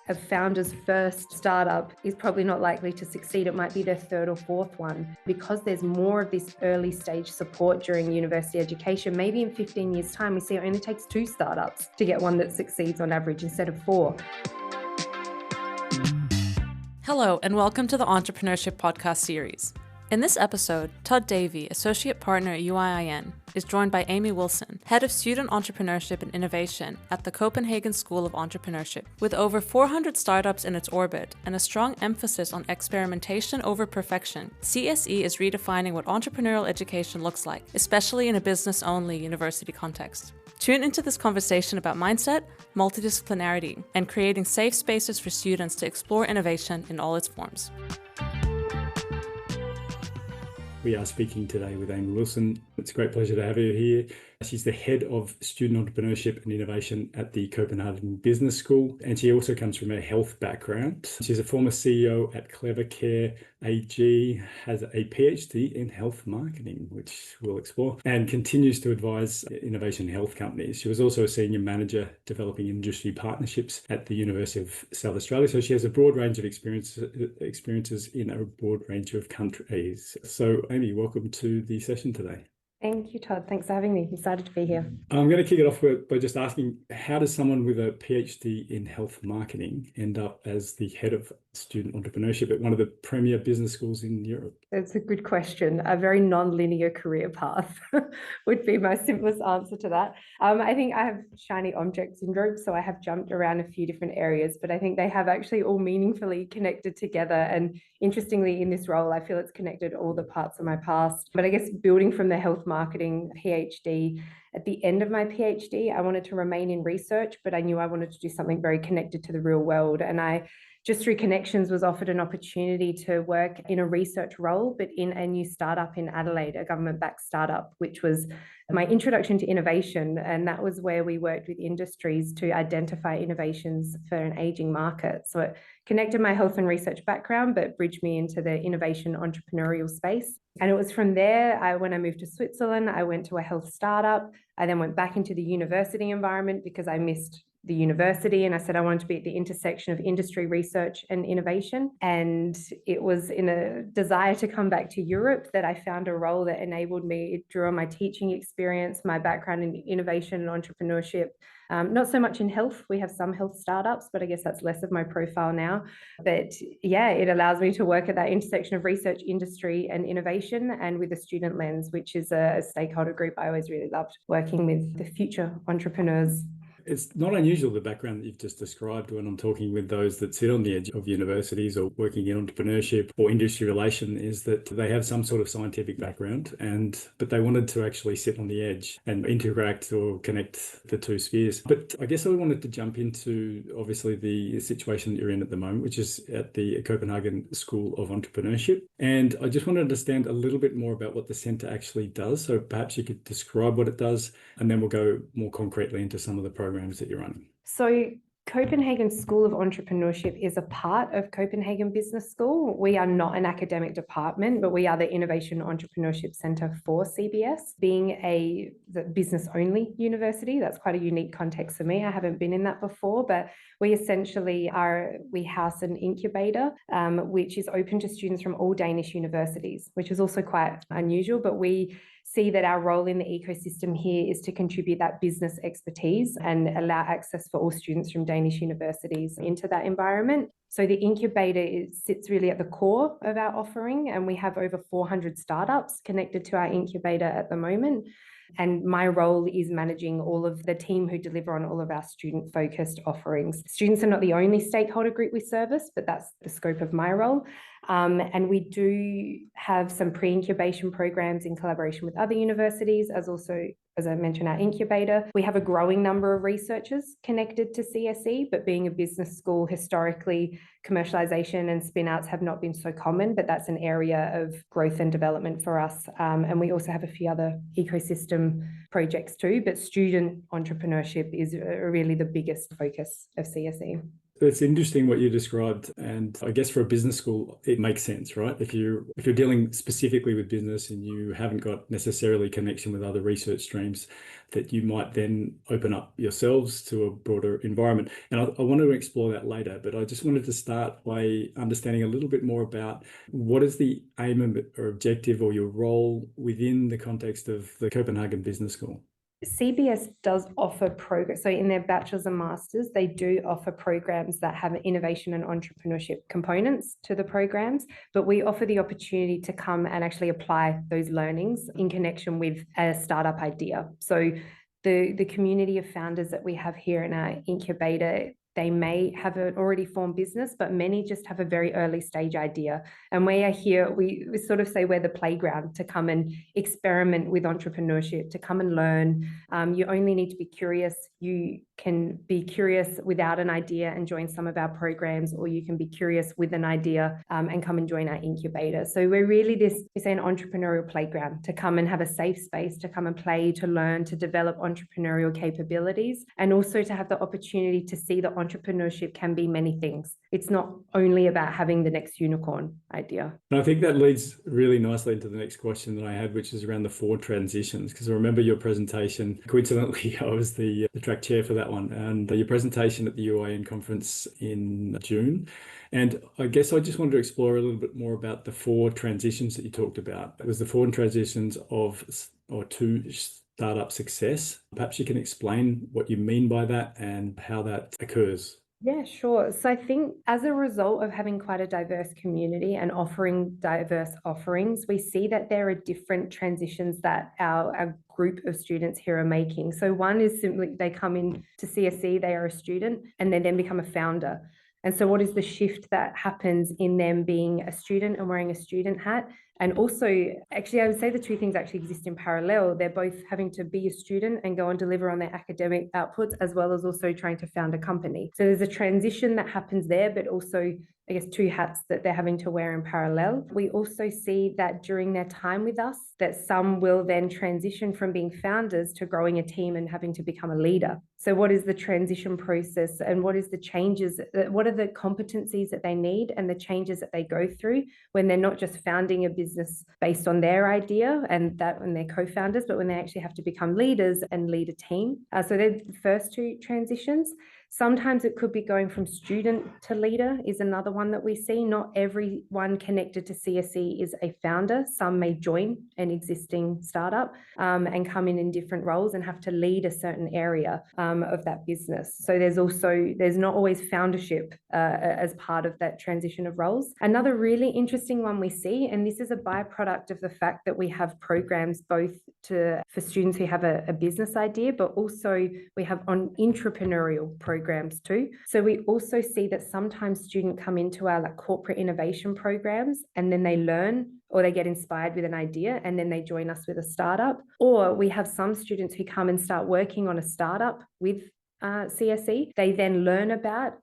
a founder's first startup is probably not likely to succeed. It might be their third or fourth one. Because there's more of this early stage support during university education, maybe in 15 years' time, we see it only takes 2 startups to get one that succeeds on average instead of 4. Hello, and welcome to the Entrepreneurship Podcast series. In this episode, Todd Davey, Associate Partner at UIIN, is joined by Amy Wilson, Head of Student Entrepreneurship and Innovation at the Copenhagen School of Entrepreneurship. With over 400 startups in its orbit and a strong emphasis on experimentation over perfection, CSE is redefining what entrepreneurial education looks like, especially in a business-only university context. Tune into this conversation about mindset, multidisciplinarity, and creating safe spaces for students to explore innovation in all its forms. We are speaking today with Amy Wilson. It's a great pleasure to have her here. She's the Head of Student Entrepreneurship and Innovation at the Copenhagen Business School, and she also comes from a health background. She's a former CEO at Clever Care AG, has a PhD in health marketing, which we'll explore, and continues to advise innovation health companies. She was also a senior manager developing industry partnerships at the University of South Australia, so she has a broad range of experiences in a broad range of countries. So Amy, welcome to the session today. Thank you, Todd. Thanks for having me. Excited to be here. I'm going to kick it off by just asking, how does someone with a PhD in health marketing end up as the head of student entrepreneurship at one of the premier business schools in Europe? It's a good question. A very non-linear career path would be my simplest answer to that. I think I have shiny object syndrome, so I have jumped around a few different areas, but I think they have actually all meaningfully connected together. And interestingly, in this role, I feel it's connected all the parts of my past. But I guess building from the health marketing PhD, at the end of my PhD, I wanted to remain in research, but I knew I wanted to do something very connected to the real world. And I just through connections was offered an opportunity to work in a research role, but in a new startup in Adelaide, a government-backed startup, which was my introduction to innovation. And that was where we worked with industries to identify innovations for an aging market. So it connected my health and research background, but bridged me into the innovation entrepreneurial space. And it was from there, when I moved to Switzerland, I went to a health startup. I then went back into the university environment because I missed the university, and I said I wanted to be at the intersection of industry, research and innovation. And it was in a desire to come back to Europe that I found a role that enabled me. It drew on my teaching experience, my background in innovation and entrepreneurship. Not so much in health. We have some health startups, but I guess that's less of my profile now. But yeah, it allows me to work at that intersection of research, industry and innovation, and with a student lens, which is a stakeholder group I always really loved working with, the future entrepreneurs. It's not unusual, the background that you've just described, when I'm talking with those that sit on the edge of universities or working in entrepreneurship or industry relation, is that they have some sort of scientific background, but they wanted to actually sit on the edge and interact or connect the two spheres. But I guess I wanted to jump into, obviously, the situation that you're in at the moment, which is at the Copenhagen School of Entrepreneurship. And I just want to understand a little bit more about what the centre actually does. So perhaps you could describe what it does, and then we'll go more concretely into some of the programs that you're running. So Copenhagen School of Entrepreneurship is a part of Copenhagen Business School. We are not an academic department, but we are the Innovation Entrepreneurship Centre for CBS. Being the business-only university, that's quite a unique context for me. I haven't been in that before, but we essentially we house an incubator, which is open to students from all Danish universities, which is also quite unusual, but we see that our role in the ecosystem here is to contribute that business expertise and allow access for all students from Danish universities into that environment. So the incubator sits really at the core of our offering, and we have over 400 startups connected to our incubator at the moment. And my role is managing all of the team who deliver on all of our student-focused offerings. Students are not the only stakeholder group we service, but that's the scope of my role. And we do have some pre-incubation programs in collaboration with other universities, as I mentioned, our incubator. We have a growing number of researchers connected to CSE, but being a business school, historically, commercialization and spin-outs have not been so common, but that's an area of growth and development for us. And we also have a few other ecosystem projects too, but student entrepreneurship is really the biggest focus of CSE. It's interesting what you described, and I guess for a business school, it makes sense, right? If you're dealing specifically with business and you haven't got necessarily connection with other research streams, that you might then open up yourselves to a broader environment. And I want to explore that later, but I just wanted to start by understanding a little bit more about what is the aim or objective or your role within the context of the Copenhagen Business School. CBS does offer programs. So in their bachelor's and masters, they do offer programs that have innovation and entrepreneurship components to the programs, but we offer the opportunity to come and actually apply those learnings in connection with a startup idea. So the community of founders that we have here in our incubator, they may have an already formed business, but many just have a very early stage idea. And we are here, we sort of say we're the playground to come and experiment with entrepreneurship, to come and learn. You only need to be curious. You can be curious without an idea and join some of our programs, or you can be curious with an idea and come and join our incubator. So we're really we say an entrepreneurial playground to come and have a safe space to come and play, to learn, to develop entrepreneurial capabilities, and also to have the opportunity to see that entrepreneurship can be many things. It's not only about having the next unicorn idea. And I think that leads really nicely into the next question that I had, which is around the 4 transitions, because I remember your presentation. Coincidentally, I was the track chair for that one, and your presentation at the UIN conference in June. And I guess I just wanted to explore a little bit more about the 4 transitions that you talked about. It was the 4 transitions to startup success. Perhaps you can explain what you mean by that and how that occurs. Yeah, sure. So I think as a result of having quite a diverse community and offering diverse offerings, we see that there are different transitions that our group of students here are making. So one is simply they come in to CSE, they are a student, and they then become a founder. And so what is the shift that happens in them being a student and wearing a student hat? And also, actually, I would say the 2 things actually exist in parallel. They're both having to be a student and go and deliver on their academic outputs, as well as also trying to found a company. So there's a transition that happens there, but also, I guess, 2 hats that they're having to wear in parallel. We also see that during their time with us, that some will then transition from being founders to growing a team and having to become a leader. So what is the transition process, and what is the changes, what are the competencies that they need and the changes that they go through when they're not just founding a business based on their idea and that when they're co-founders, but when they actually have to become leaders and lead a team. So they're the first 2 transitions. Sometimes it could be going from student to leader is another one that we see. Not everyone connected to CSE is a founder. Some may join an existing startup and come in different roles and have to lead a certain area of that business. So there's not always foundership as part of that transition of roles. Another really interesting one we see, and this is a byproduct of the fact that we have programs both for students who have a business idea, but also we have entrepreneurial programs too. So we also see that sometimes students come into our corporate innovation programs and then they learn or they get inspired with an idea and then they join us with a startup. Or we have some students who come and start working on a startup with CSE. They then learn about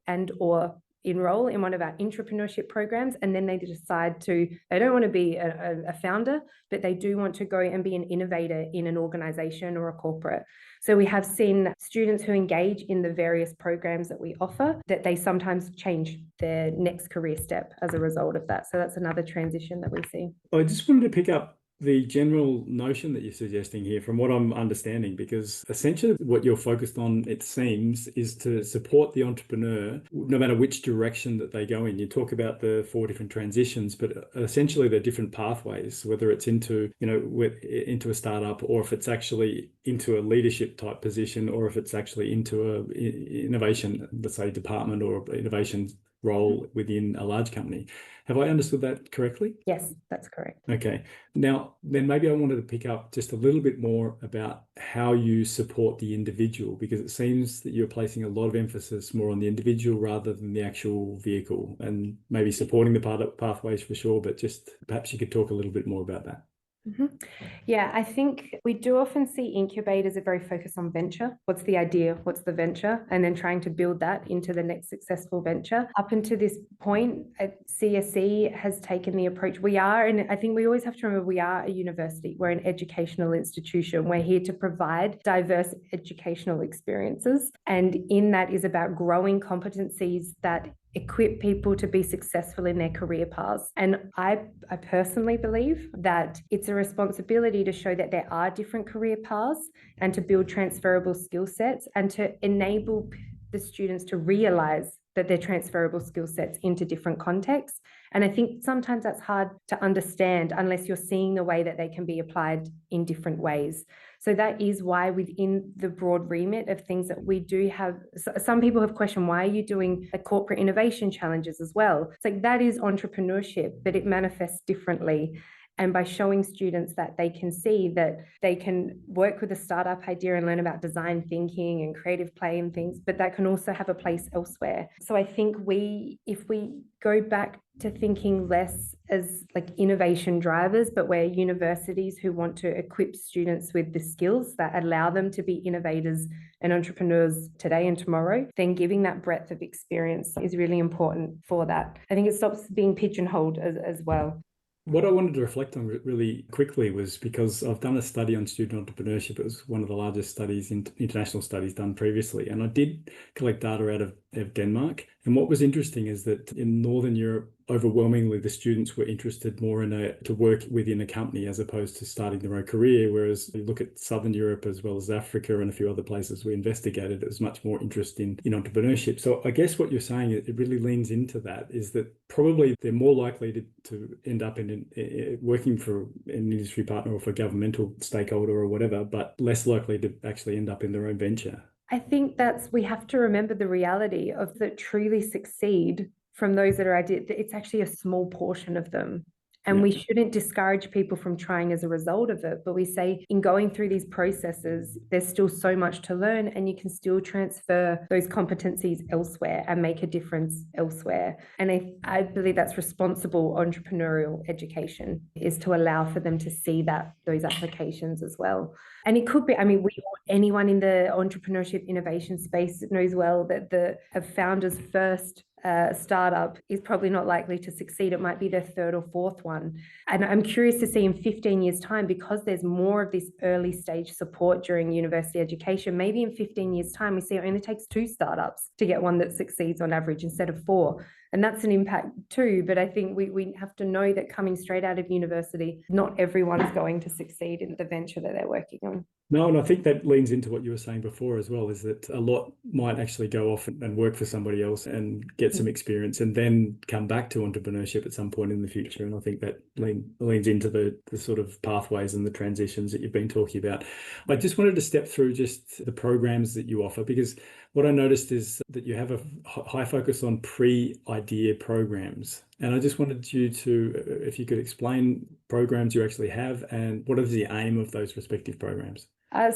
or enroll in one of our entrepreneurship programs, and then they decide they don't want to be a founder, but they do want to go and be an innovator in an organization or a corporate. So we have seen students who engage in the various programs that we offer, that they sometimes change their next career step as a result of that. So that's another transition that we see. I just wanted to pick up the general notion that you're suggesting here from what I'm understanding, because essentially what you're focused on, it seems, is to support the entrepreneur no matter which direction that they go in. You talk about the 4 different transitions, but essentially they're different pathways, whether it's into a startup, or if it's actually into a leadership type position, or if it's actually into a innovation, let's say, department or innovation role within a large company. Have I understood that correctly? Yes, that's correct. Okay. Now, then maybe I wanted to pick up just a little bit more about how you support the individual, because it seems that you're placing a lot of emphasis more on the individual rather than the actual vehicle, and maybe supporting the pathways for sure, but just perhaps you could talk a little bit more about that. Mhm. Yeah, I think we do often see incubators are very focused on venture. What's the idea? What's the venture? And then trying to build that into the next successful venture. Up until this point, CSE has taken the approach. We are, and I think we always have to remember, we are a university. We're an educational institution. We're here to provide diverse educational experiences. And in that is about growing competencies that equip people to be successful in their career paths. And I personally believe that it's a responsibility to show that there are different career paths and to build transferable skill sets and to enable the students to realize that they're transferable skill sets into different contexts. And I think sometimes that's hard to understand unless you're seeing the way that they can be applied in different ways. So that is why within the broad remit of things that we do have, some people have questioned, why are you doing corporate innovation challenges as well? It's like, that is entrepreneurship, but it manifests differently. And by showing students that they can see that they can work with a startup idea and learn about design thinking and creative play and things, but that can also have a place elsewhere. So I think if we go back to thinking less as like innovation drivers, but we're universities who want to equip students with the skills that allow them to be innovators and entrepreneurs today and tomorrow, then giving that breadth of experience is really important for that. I think it stops being pigeonholed as well. What I wanted to reflect on really quickly was because I've done a study on student entrepreneurship. It was one of the largest studies, international studies done previously. And I did collect data out of Denmark. And what was interesting is that in Northern Europe, overwhelmingly, the students were interested more to work within a company as opposed to starting their own career. Whereas you look at Southern Europe as well as Africa and a few other places we investigated, it was much more interest in entrepreneurship. So I guess what you're saying, it really leans into that, is that probably they're more likely to end up working for an industry partner or for a governmental stakeholder or whatever, but less likely to actually end up in their own venture. I think we have to remember the reality of that truly succeed from those that are it's actually a small portion of them. And we shouldn't discourage people from trying as a result of it. But we say in going through these processes, there's still so much to learn and you can still transfer those competencies elsewhere and make a difference elsewhere. And I believe that's responsible entrepreneurial education, is to allow for them to see those applications as well. And it could be, anyone in the entrepreneurship innovation space knows well that a founder's first startup is probably not likely to succeed. It might be their third or fourth one. And I'm curious to see in 15 years' time, because there's more of this early stage support during university education, maybe in 15 years' time, we see it only takes 2 startups to get one that succeeds on average instead of 4. And that's an impact too. But I think we have to know that coming straight out of university, not everyone's going to succeed in the venture that they're working on. No, and I think that leans into what you were saying before as well, is that a lot might actually go off and work for somebody else and get some experience and then come back to entrepreneurship at some point in the future. And I think that leans into the sort of pathways and the transitions that you've been talking about. I just wanted to step through just the programs that you offer, because what I noticed is that you have a high focus on pre-idea programs. And I just wanted you to, if you could explain programs you actually have and what is the aim of those respective programs?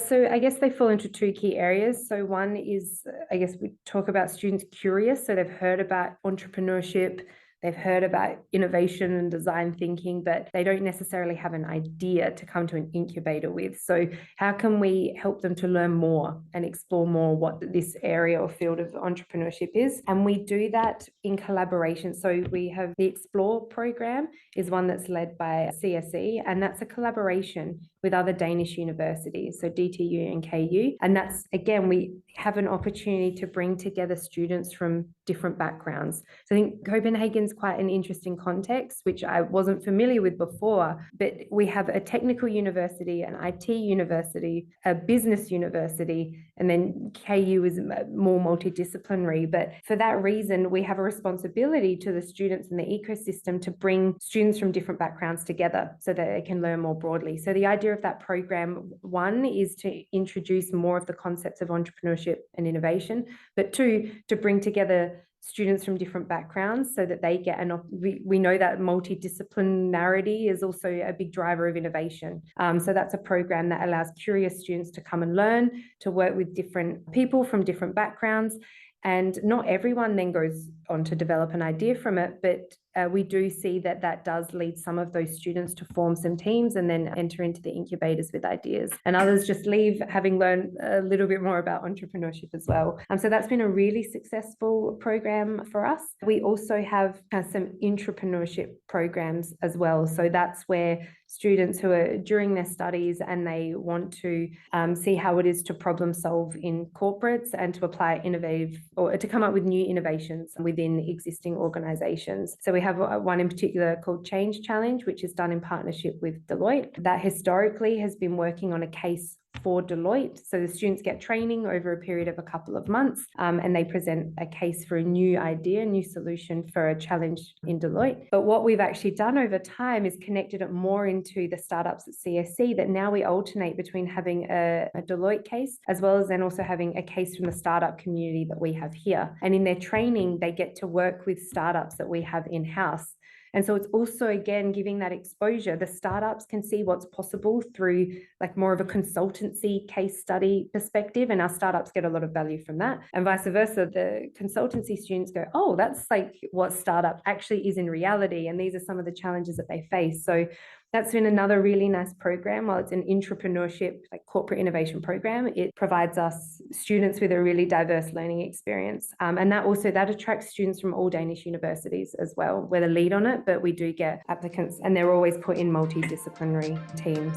So I guess they fall into 2 key areas. So one is, I guess we talk about students curious. So they've heard about entrepreneurship, they've heard about innovation and design thinking, but they don't necessarily have an idea to come to an incubator with. So how can we help them to learn more and explore more what this area or field of entrepreneurship is? And we do that in collaboration. So we have the Explore program is one that's led by CSE, and that's a collaboration with other Danish universities, so DTU and KU. And that's, again, we have an opportunity to bring together students from different backgrounds. So I think Copenhagen's quite an interesting context, which I wasn't familiar with before, but we have a technical university, an IT university, a business university, and then KU is more multidisciplinary. But for that reason, we have a responsibility to the students in the ecosystem to bring students from different backgrounds together so that they can learn more broadly. So the idea of that program, 1, is to introduce more of the concepts of entrepreneurship and innovation, but 2, to bring together students from different backgrounds so that they get we know that multidisciplinarity is also a big driver of innovation. So that's a program that allows curious students to come and learn, to work with different people from different backgrounds. And not everyone then goes on to develop an idea from it, but we do see that that does lead some of those students to form some teams and then enter into the incubators with ideas. And others just leave having learned a little bit more about entrepreneurship as well. So that's been a really successful program for us. We also have some entrepreneurship programs as well. So that's where students who are during their studies and they want to see how it is to problem solve in corporates and to apply innovative or to come up with new innovations within existing organizations. So we have one in particular called Change Challenge, which is done in partnership with Deloitte. That historically has been working on a case for Deloitte. So the students get training over a period of a couple of months and they present a case for a new idea, a new solution for a challenge in Deloitte. But what we've actually done over time is connected it more into the startups at CSE, that now we alternate between having a Deloitte case as well as then also having a case from the startup community that we have here. And in their training, they get to work with startups that we have in-house. And so it's also, again, giving that exposure. The startups can see what's possible through like more of a consultancy case study perspective, and our startups get a lot of value from that. And vice versa, the consultancy students go, oh, that's like what startup actually is in reality. And these are some of the challenges that they face. So that's been another really nice program. While it's an entrepreneurship, like corporate innovation program, it provides us students with a really diverse learning experience. And that attracts students from all Danish universities as well. We're the lead on it, but we do get applicants and they're always put in multidisciplinary teams.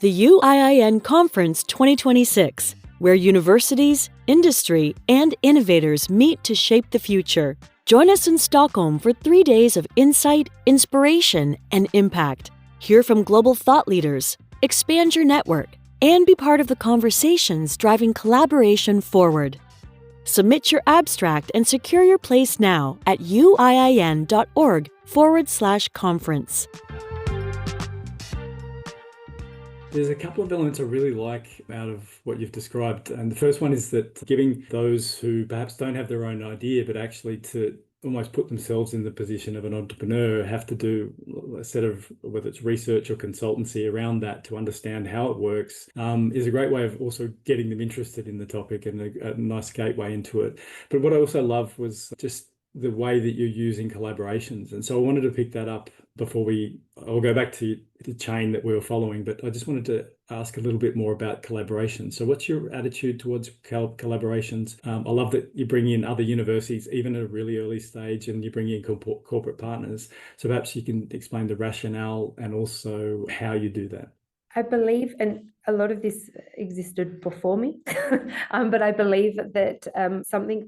The UIIN Conference 2026, where universities, industry, and innovators meet to shape the future. Join us in Stockholm for 3 days of insight, inspiration, and impact. Hear from global thought leaders, expand your network, and be part of the conversations driving collaboration forward. Submit your abstract and secure your place now at uiin.org/conference. There's a couple of elements I really like out of what you've described. And the first one is that giving those who perhaps don't have their own idea, but actually to almost put themselves in the position of an entrepreneur, have to do a set of, whether it's research or consultancy around that to understand how it works, is a great way of also getting them interested in the topic and a nice gateway into it. But what I also love was just the way that you're using collaborations. And so I wanted to pick that up before I'll go back to the chain that we were following, but I just wanted to ask a little bit more about collaboration. So what's your attitude towards collaborations? I love that you bring in other universities, even at a really early stage, and you bring in corporate partners. So perhaps you can explain the rationale and also how you do that. I believe, and a lot of this existed before me, but I believe that something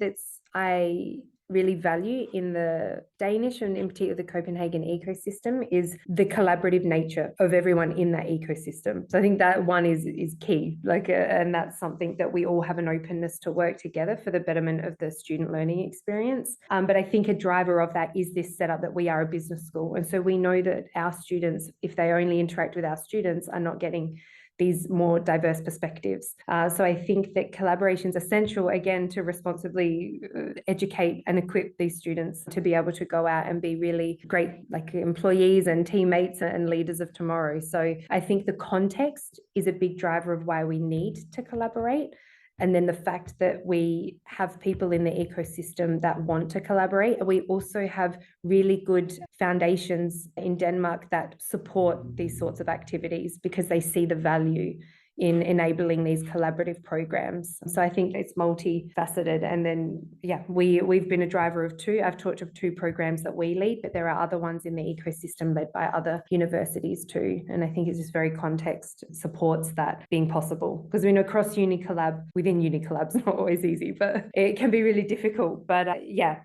I really value in the Danish and in particular the Copenhagen ecosystem is the collaborative nature of everyone in that ecosystem. So I think that one is key, and that's something that we all have an openness to work together for the betterment of the student learning experience. But I think a driver of that is this setup that we are a business school. And so we know that our students, if they only interact with our students, are not getting these more diverse perspectives. So I think that collaboration is essential, again, to responsibly educate and equip these students to be able to go out and be really great employees and teammates and leaders of tomorrow. So I think the context is a big driver of why we need to collaborate. And then the fact that we have people in the ecosystem that want to collaborate. We also have really good foundations in Denmark that support these sorts of activities because they see the value in enabling these collaborative programs. So I think it's multifaceted. And then, we've been a driver of two. I've talked of two programs that we lead, but there are other ones in the ecosystem led by other universities too. And I think it's just very context supports that being possible. Because we know cross-uni collab within uni collabs not always easy, but it can be really difficult. But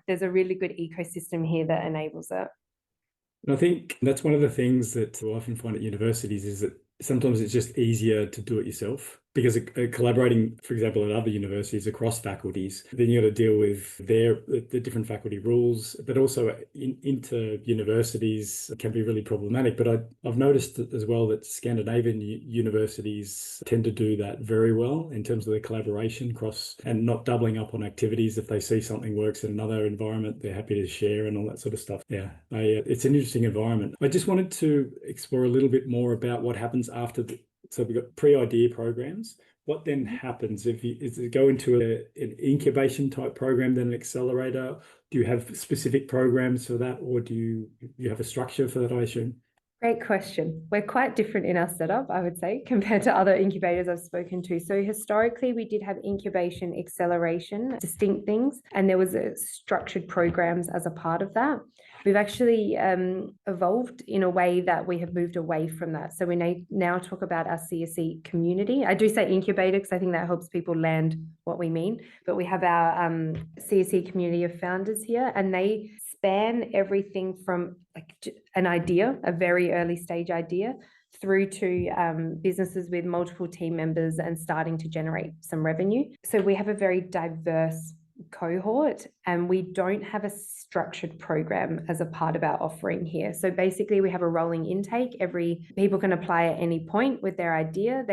there's a really good ecosystem here that enables it. And I think that's one of the things that I often find at universities is that sometimes it's just easier to do it yourself because collaborating, for example, at other universities across faculties, then you got to deal with the different faculty rules, but also inter-universities can be really problematic. But I've noticed as well that Scandinavian universities tend to do that very well in terms of the collaboration cross and not doubling up on activities. If they see something works in another environment, they're happy to share and all that sort of stuff. It's an interesting environment. I just wanted to explore a little bit more about what happens after so we've got pre-idea programs, What then happens if you is it go into an incubation type program, then an accelerator? Do you have specific programs for that, or do you have a structure for that, I assume? Great question. We're quite different in our setup, I would say, compared to other incubators I've spoken to. So historically, we did have incubation, acceleration, distinct things, and there was structured programs as a part of that. We've actually evolved in a way that we have moved away from that. So we now talk about our CSE community. I do say incubator because I think that helps people land what we mean. But we have our CSE community of founders here, and they span everything from like an idea, a very early stage idea, through to businesses with multiple team members and starting to generate some revenue. So we have a very diverse cohort, and we don't have a structured program as a part of our offering here. So basically we have a rolling intake. People can apply at any point with their idea.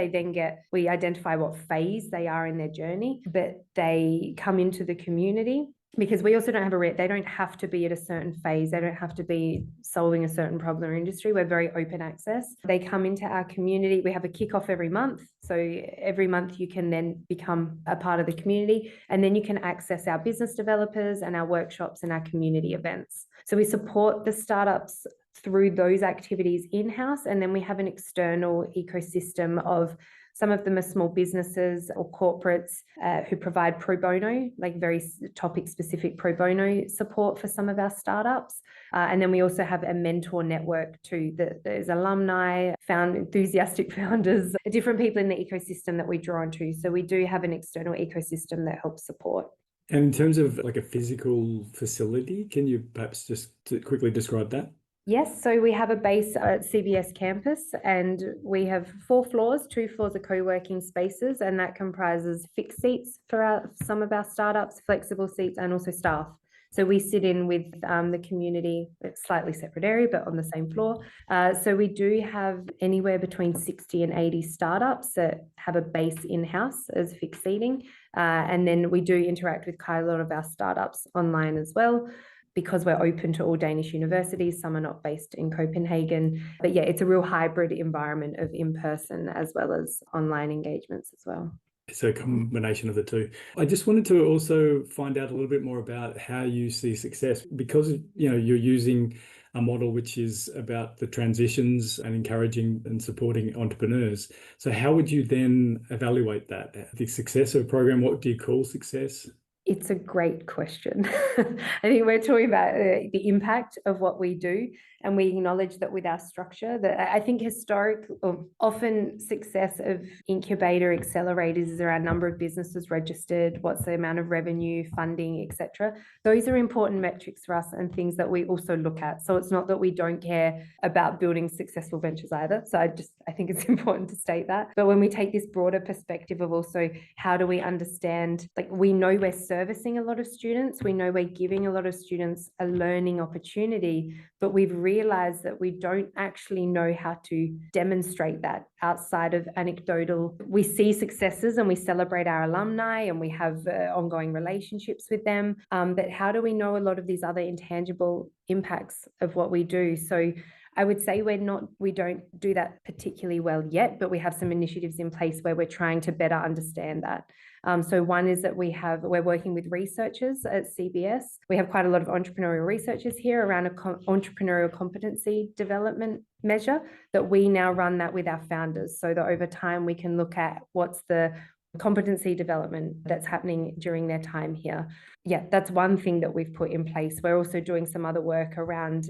We identify what phase they are in their journey, but they come into the community. Because we also don't have they don't have to be at a certain phase. They don't have to be solving a certain problem or industry. We're very open access. They come into our community. We have a kickoff every month. So every month you can then become a part of the community, and then you can access our business developers and our workshops and our community events. So we support the startups through those activities in-house, and then we have an external ecosystem of some of them are small businesses or corporates who provide pro bono, like very topic-specific pro bono support for some of our startups. And then we also have a mentor network too. There's alumni, enthusiastic founders, different people in the ecosystem that we draw onto. So we do have an external ecosystem that helps support. And in terms of like a physical facility, can you perhaps just quickly describe that? Yes, so we have a base at CBS campus, and we have 4 floors. 2 floors are co-working spaces, and that comprises fixed seats for some of our startups, flexible seats, and also staff. So we sit in with the community, it's slightly separate area, but on the same floor. So we do have anywhere between 60 and 80 startups that have a base in-house as fixed seating. And then we do interact with quite a lot of our startups online as well, because we're open to all Danish universities. Some are not based in Copenhagen. But yeah, it's a real hybrid environment of in-person as well as online engagements as well. It's a combination of the two. I just wanted to also find out a little bit more about how you see success, because you're using a model which is about the transitions and encouraging and supporting entrepreneurs. So how would you then evaluate that? The success of a program, what do you call success? It's a great question. I think we're talking about the impact of what we do, and we acknowledge that with our structure, that I think often success of incubator accelerators is around number of businesses registered, what's the amount of revenue, funding, etc. Those are important metrics for us and things that we also look at. So it's not that we don't care about building successful ventures either. So I think it's important to state that. But when we take this broader perspective of also how do we understand, like we know we're servicing a lot of students, we know we're giving a lot of students a learning opportunity, but we've realized that we don't actually know how to demonstrate that outside of anecdotal. We see successes and we celebrate our alumni and we have ongoing relationships with them, but how do we know a lot of these other intangible impacts of what we do? So I would say we don't do that particularly well yet, but we have some initiatives in place where we're trying to better understand that. So one is that we're working with researchers at CBS. We have quite a lot of entrepreneurial researchers here around an entrepreneurial competency development measure that we now run that with our founders, so that over time we can look at what's the competency development that's happening during their time here. Yeah, that's one thing that we've put in place. We're also doing some other work around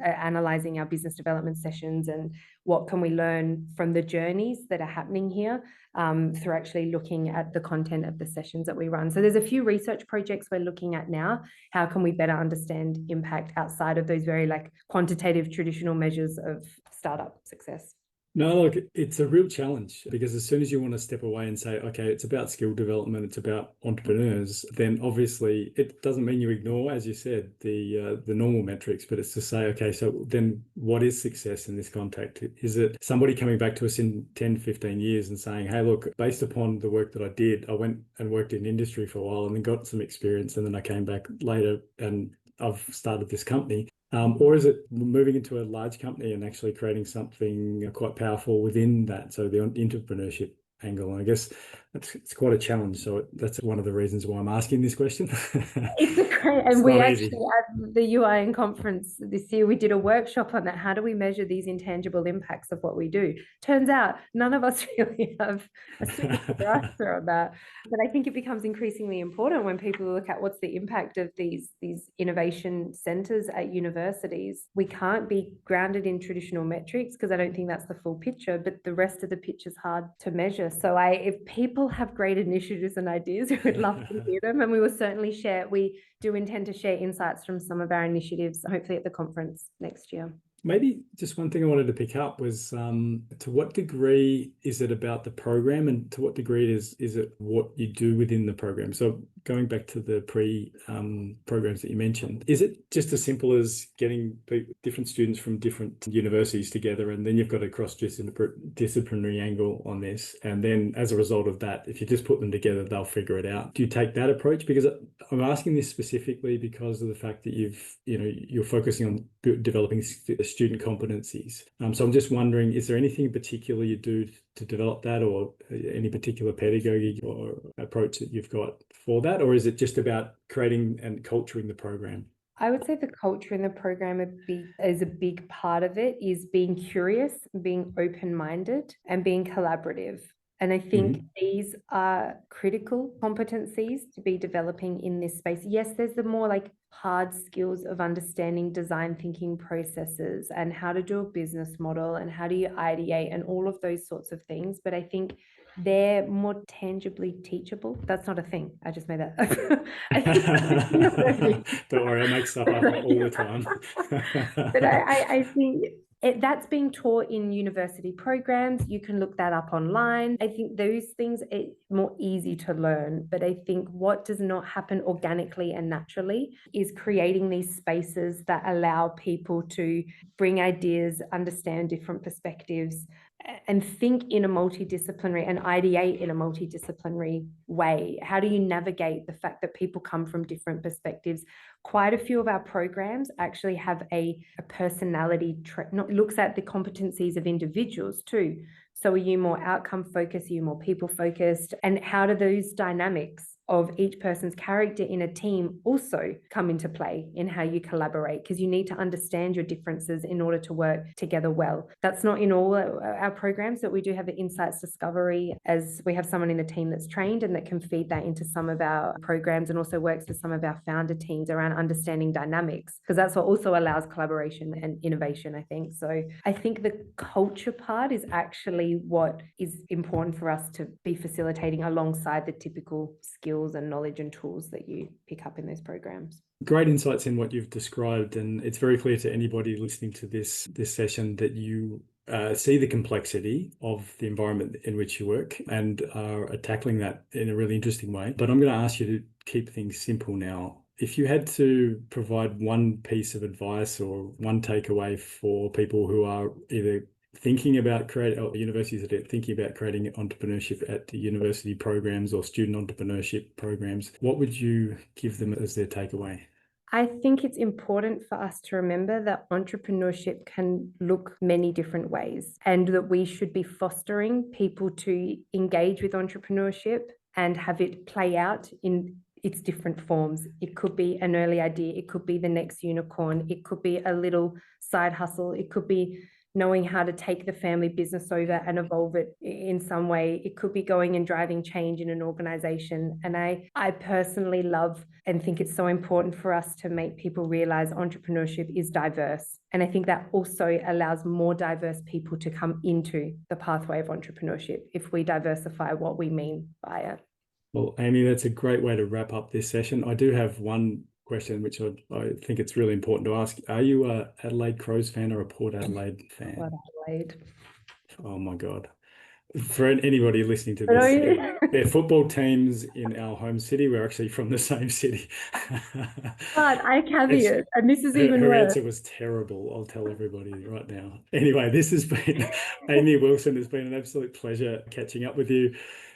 analyzing our business development sessions and what can we learn from the journeys that are happening here through actually looking at the content of the sessions that we run. So there's a few research projects we're looking at now. How can we better understand impact outside of those very quantitative traditional measures of startup success? No, look, it's a real challenge, because as soon as you want to step away and say, okay, it's about skill development, it's about entrepreneurs, then obviously it doesn't mean you ignore, as you said, the normal metrics, but it's to say, okay, so then what is success in this context? Is it somebody coming back to us in 10, 15 years and saying, hey, look, based upon the work that I did, I went and worked in industry for a while and then got some experience, and then I came back later and I've started this company. Or is it moving into a large company and actually creating something quite powerful within that? So the entrepreneurship angle. And I guess It's quite a challenge. So that's one of the reasons why I'm asking this question. It's a great, It's and we not actually easy. at the UIN conference this year, we did a workshop on that. How do we measure these intangible impacts of what we do? Turns out none of us really have a super clear answer on that. But I think it becomes increasingly important when people look at what's the impact of these innovation centers at universities. We can't be grounded in traditional metrics because I don't think that's the full picture, but the rest of the picture is hard to measure. So if people have great initiatives and ideas, we would love to hear them, and we will certainly share. We do intend to share insights from some of our initiatives, hopefully at the conference next year. Maybe just one thing I wanted to pick up was to what degree is it about the program, and to what degree is it what you do within the program? So going back to the programs that you mentioned, is it just as simple as getting different students from different universities together, and then you've got a cross-disciplinary angle on this, and then as a result of that, if you just put them together, they'll figure it out? Do you take that approach? Because I'm asking this specifically because of the fact that you're focusing on developing student competencies. So I'm just wondering, is there anything in particular you do to develop that, or any particular pedagogy or approach that you've got for that? Or is it just about creating and culturing the program? I would say the culture in the program is a big part of it, is being curious, being open-minded, and being collaborative. And I think these are critical competencies to be developing in this space. Yes, there's the more like hard skills of understanding design thinking processes and how to do a business model and how do you ideate and all of those sorts of things. But I think they're more tangibly teachable. That's not a thing. I just made that up. Don't worry, I make stuff up all the time. But I think that's being taught in university programs. You can look that up online. I think those things are more easy to learn. But I think what does not happen organically and naturally is creating these spaces that allow people to bring ideas, understand different perspectives, and think in a multidisciplinary and ideate in a multidisciplinary way. How do you navigate the fact that people come from different perspectives? Quite a few of our programs actually have a personality trait, looks at the competencies of individuals too. So are you more outcome focused? Are you more people focused? And how do those dynamics of each person's character in a team also come into play in how you collaborate? Because you need to understand your differences in order to work together well. That's not in all our programs, but we do have the insights discovery, as we have someone in the team that's trained and that can feed that into some of our programs, and also works with some of our founder teams around understanding dynamics, because that's what also allows collaboration and innovation, I think. So I think the culture part is actually what is important for us to be facilitating alongside the typical skills and knowledge and tools that you pick up in those programs. Great insights in what you've described, and it's very clear to anybody listening to this session that you see the complexity of the environment in which you work and are tackling that in a really interesting way. But I'm going to ask you to keep things simple now. If you had to provide one piece of advice or one takeaway for people who are either thinking about universities that are thinking about creating entrepreneurship at the university programs or student entrepreneurship programs, what would you give them as their takeaway? I think it's important for us to remember that entrepreneurship can look many different ways, and that we should be fostering people to engage with entrepreneurship and have it play out in its different forms. It could be an early idea, it could be the next unicorn, it could be a little side hustle, it could be knowing how to take the family business over and evolve it in some way. It could be going and driving change in an organization. And I personally love and think it's so important for us to make people realize entrepreneurship is diverse. And I think that also allows more diverse people to come into the pathway of entrepreneurship if we diversify what we mean by it. Well, Amy, that's a great way to wrap up this session. I do have one question, which I think it's really important to ask. Are you a Adelaide Crows fan or a Port Adelaide fan? Port Adelaide. Oh my God. For anybody listening to this, they're football teams in our home city. We're actually from the same city. But I caveat, and this is even her worse. answer was terrible. I'll tell everybody right now. Anyway, this has been Amy Wilson. It's been an absolute pleasure catching up with you.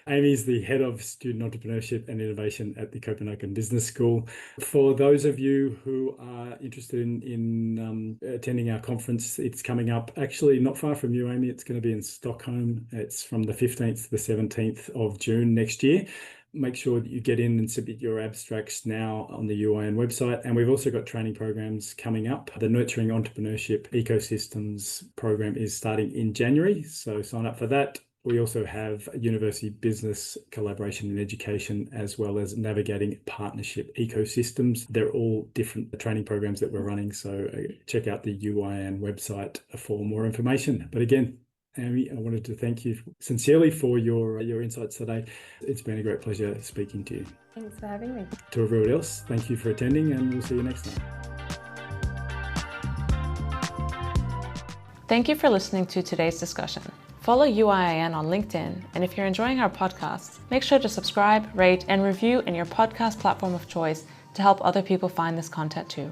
Amy's the head of Student Entrepreneurship and Innovation at the Copenhagen Business School. For those of you who are interested in attending our conference, it's coming up actually not far from you, Amy. It's going to be in Stockholm. It's from the 15th to the 17th of June next year. Make sure that you get in and submit your abstracts now on the UIN website. And we've also got training programs coming up. The Nurturing Entrepreneurship Ecosystems program is starting in January, so sign up for that. We also have university business collaboration in education, as well as navigating partnership ecosystems. They're all different training programs that we're running, so check out the UIN website for more information. But again, Amy, I wanted to thank you sincerely for your insights today. It's been a great pleasure speaking to you. Thanks for having me. To everyone else, thank you for attending, and we'll see you next time. Thank you for listening to today's discussion. Follow UIN on LinkedIn, and if you're enjoying our podcast, make sure to subscribe, rate, and review in your podcast platform of choice to help other people find this content too.